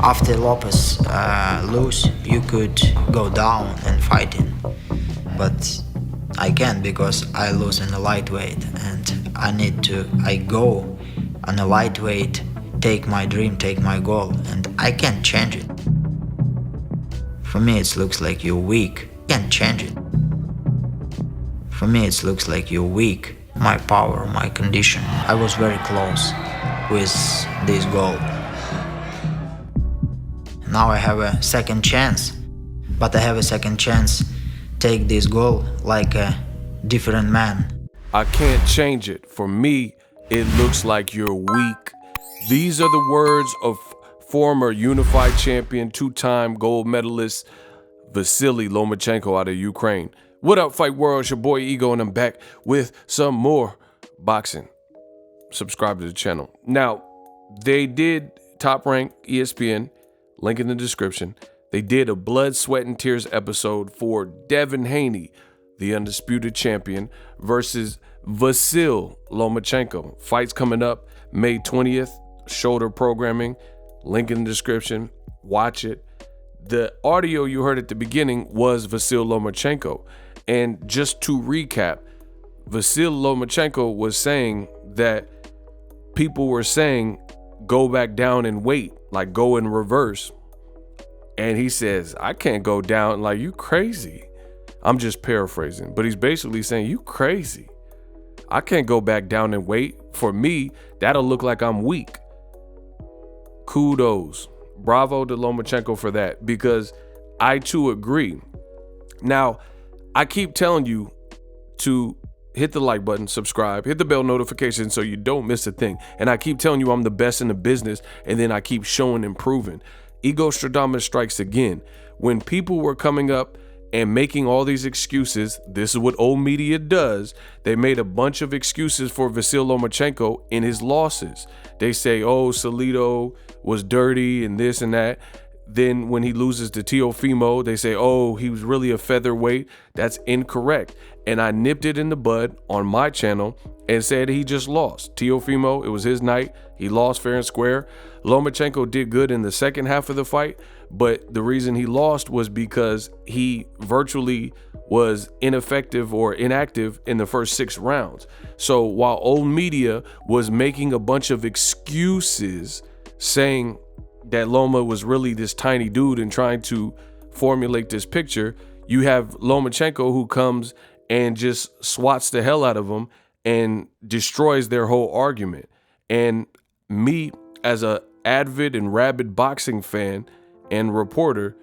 After Lopez lose, you could go down and fight him, but I can't because I lose in the lightweight, and I go on a lightweight, take my dream, take my goal, and I can't change it. For me, it looks like you're weak. Can't change it. For me, it looks like you're weak. My power, my condition. I was very close with this goal. Now I have a second chance, but I have a second chance take this goal like a different man. I can't change it. For me, it looks like you're weak. These are the words of former unified champion, two-time gold medalist Vasily Lomachenko out of Ukraine. What up, Fight World? It's your boy Ego, and I'm back with some more boxing. Subscribe to the channel. Now, they did Top Rank ESPN, link in the description. They did a blood, sweat, and tears episode for Devin Haney, the undisputed champion, versus Vasily Lomachenko. Fight's coming up May 20th. Shoulder programming, link in the description. Watch it. The audio you heard at the beginning was Vasily Lomachenko. And just to recap, Vasily Lomachenko was saying that people were saying, go back down and wait, like go in reverse. And he says, I can't go down, like you crazy. I'm just paraphrasing, but he's basically saying, you crazy. I can't go back down and wait. For me, that'll look like I'm weak. Kudos. Bravo to Lomachenko for that, because I too agree. Now, I keep telling you to hit the like button, subscribe, hit the bell notification so you don't miss a thing. And I keep telling you I'm the best in the business, and then I keep showing and proving. Ego Stradamus strikes again. When people were coming up and making all these excuses, this is what old media does. They made a bunch of excuses for Vasily Lomachenko in his losses. They say, oh, Salido was dirty and this and that. Then when he loses to Teofimo, they say, oh, he was really a featherweight. That's incorrect. And I nipped it in the bud on my channel and said he just lost. Teofimo, it was his night. He lost fair and square. Lomachenko did good in the second half of the fight, but the reason he lost was because he virtually was ineffective or inactive in the first 6 rounds. So while old media was making a bunch of excuses saying that Loma was really this tiny dude and trying to formulate this picture, you have Lomachenko who comes and just swats the hell out of him and destroys their whole argument. And me, as a avid and rabid boxing fan and reporter,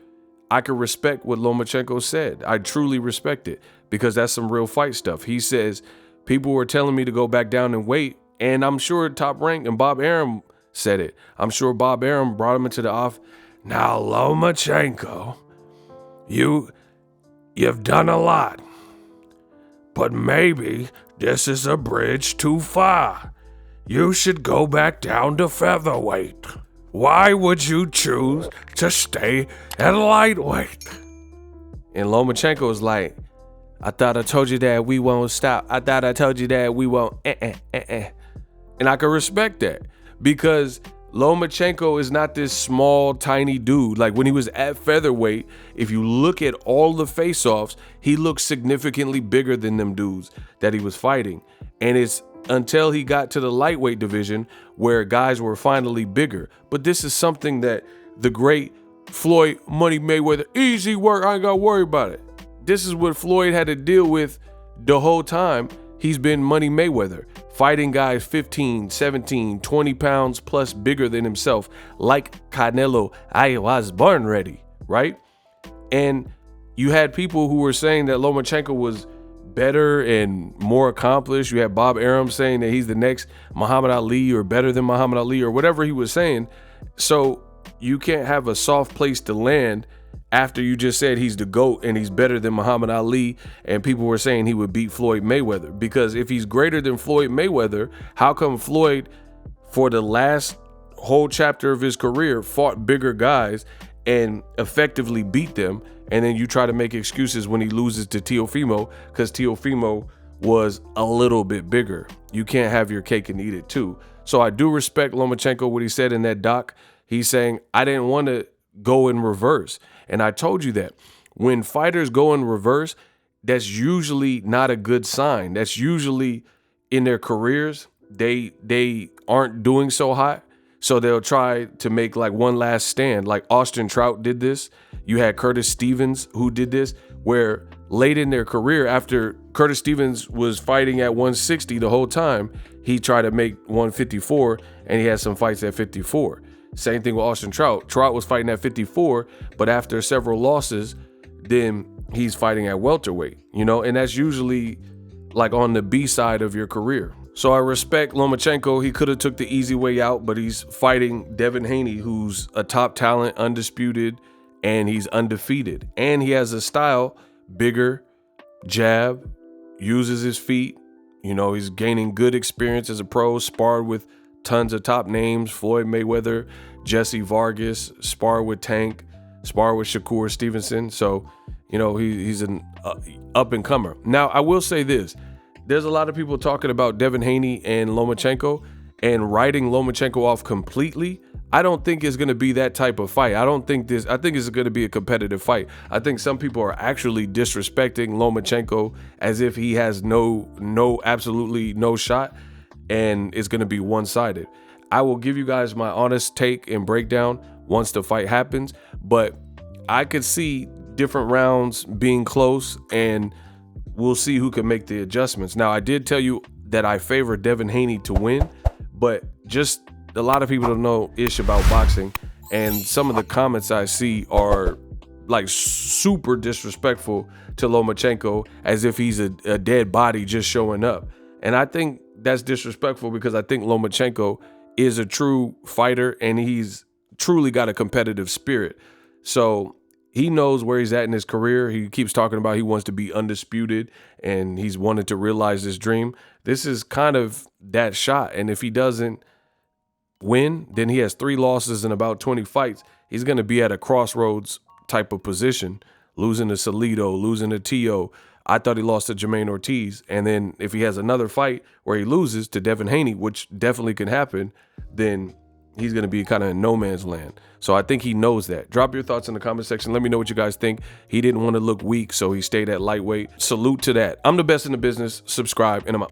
I can respect what Lomachenko said. I truly respect it, because that's some real fight stuff. He says, people were telling me to go back down and wait, and I'm sure Top Rank and Bob Arum said it. I'm sure Bob Arum brought him into the off. Now, Lomachenko, you've done a lot, but maybe this is a bridge too far. You should go back down to featherweight. Why would you choose to stay at lightweight? And Lomachenko was like, I thought I told you that we won't stop. I thought I told you that we won't. And I can respect that, because Lomachenko is not this small, tiny dude. Like when he was at featherweight, if you look at all the face-offs, he looked significantly bigger than them dudes that he was fighting. And it's until he got to the lightweight division where guys were finally bigger. But this is something that the great Floyd Money Mayweather, easy work, I ain't got to worry about it. This is what Floyd had to deal with the whole time he's been Money Mayweather, fighting guys 15, 17, 20 pounds plus bigger than himself, like Canelo. I was born ready, right? And you had people who were saying that Lomachenko was better and more accomplished. You had Bob Arum saying that he's the next Muhammad Ali or better than Muhammad Ali or whatever he was saying. So you can't have a soft place to land after you just said he's the GOAT and he's better than Muhammad Ali, and people were saying he would beat Floyd Mayweather. Because if he's greater than Floyd Mayweather, how come Floyd, for the last whole chapter of his career, fought bigger guys and effectively beat them, and then you try to make excuses when he loses to Teofimo because Teofimo was a little bit bigger? You can't have your cake and eat it too. So I do respect Lomachenko, what he said in that doc. He's saying, I didn't want to go in reverse. And I told you that when fighters go in reverse, that's usually not a good sign. That's usually in their careers, they aren't doing so hot. So they'll try to make like one last stand. Like Austin Trout did this. You had Curtis Stevens who did this, where late in their career, after Curtis Stevens was fighting at 160 the whole time, he tried to make 154 and he had some fights at 54. Same thing with Austin Trout. Trout was fighting at 54, but after several losses, then he's fighting at welterweight, you know, and that's usually like on the B side of your career. So I respect Lomachenko. He could have took the easy way out, but he's fighting Devin Haney, who's a top talent, undisputed, and he's undefeated. And he has a style, bigger, jab, uses his feet. You know, he's gaining good experience as a pro, sparred with tons of top names, Floyd Mayweather, Jesse Vargas, sparred with Tank, sparred with Shakur Stevenson. So, you know, he's an up-and-comer. Now, I will say this. There's a lot of people talking about Devin Haney and Lomachenko and writing Lomachenko off completely. I don't think it's going to be that type of fight. I think it's going to be a competitive fight. I think some people are actually disrespecting Lomachenko as if he has absolutely no shot, and it's going to be one-sided. I will give you guys my honest take and breakdown once the fight happens, but I could see different rounds being close, and we'll see who can make the adjustments. Now, I did tell you that I favor Devin Haney to win, but just a lot of people don't know ish about boxing, and some of the comments I see are like super disrespectful to Lomachenko, as if he's a dead body just showing up. And I think that's disrespectful because I think Lomachenko is a true fighter and he's truly got a competitive spirit. So he knows where he's at in his career. He keeps talking about he wants to be undisputed and he's wanted to realize this dream. This is kind of that shot. And if he doesn't win, then he has 3 losses in about 20 fights. He's going to be at a crossroads type of position, losing to Salido, losing to Tio. I thought he lost to Jermaine Ortiz. And then if he has another fight where he loses to Devin Haney, which definitely can happen, then he's going to be kind of in no man's land. So I think he knows that. Drop your thoughts in the comment section. Let me know what you guys think. He didn't want to look weak, so he stayed at lightweight. Salute to that. I'm the best in the business. Subscribe, and I'm out.